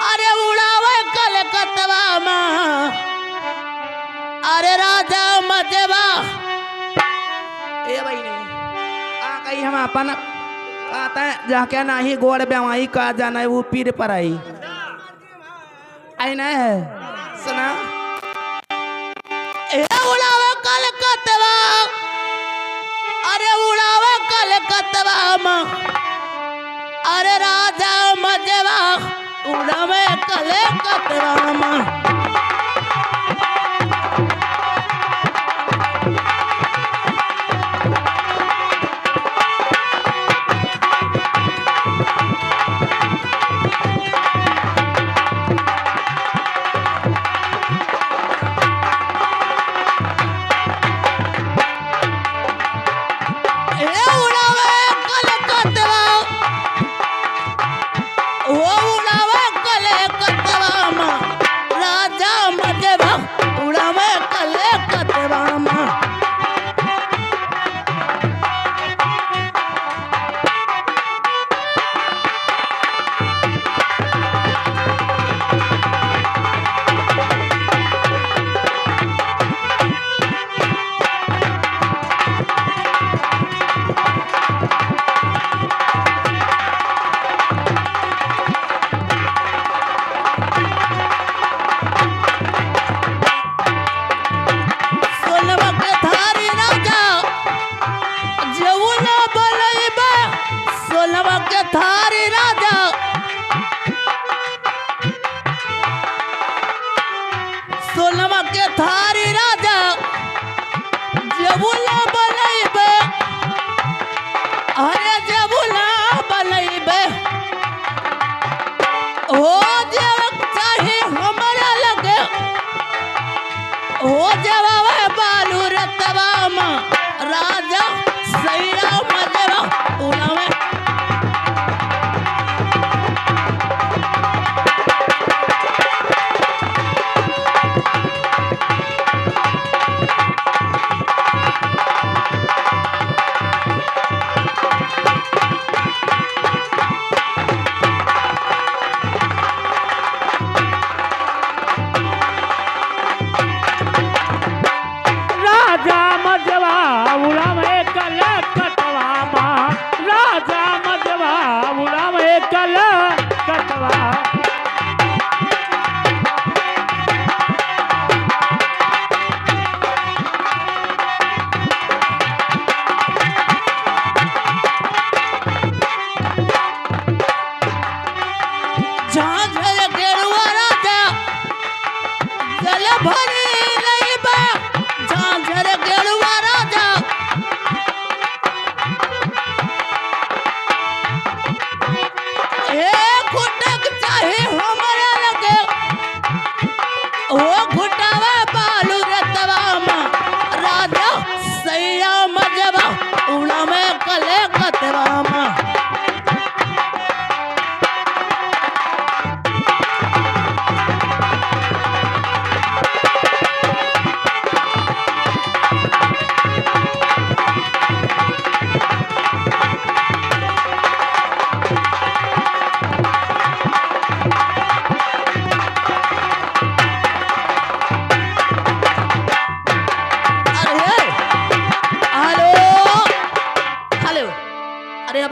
अरे उड़ावे कलकत्ता माँ अरे राजा मजेबा ए भाई ने आ कहीं हम अपन कहता है जाके नहीं गोड़ बेवाई का जाना है वो पीर पर आई नहीं है सुना ए उड़ावे कलकत्ता अरे उड़ावे कलकत्ता माँ अरे राजा मजेबा उड़ावे कलकत्ता माँ सोलवा के थारी राजा जबुला बलैबे अरे जबुला बलैबे हो जब चाहे हमारा लगे हो जब बालू रतवा माँ राजा सैया मजेबा उड़ावे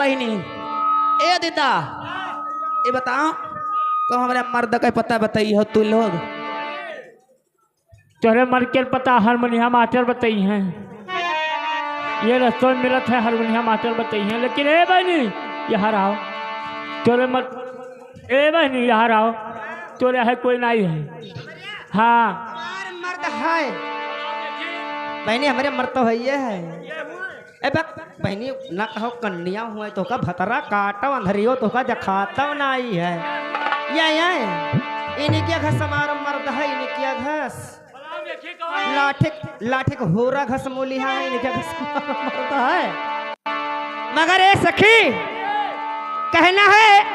बहनी ए दीदा ये बताओ कब हमारे मर्द का पता बताई हो तू लोग तोरे मर्द के पता हारमोनिया मास्टर बताई हैं ये रस्तों में मिलत है हारमोनिया मास्टर बताई हैं लेकिन ए बहनी यहाँ आओ तोरे मर्द ए बहनी यहाँ आओ तोरे है कोई नहीं है हाँ मर्द है बहनी हमारे मर्द तो है ये है ए बहनी ना कहो कन्या हुआ तो का भतरा काटो अंधरियो तो का जखाता नहीं है ये इन्हीं क्या घस हमारा मर्द है इन्हीं क्या घस लाठे को होरा घस मोली है इन्हीं क्या घस मर्द है मगर ए सखी कहना है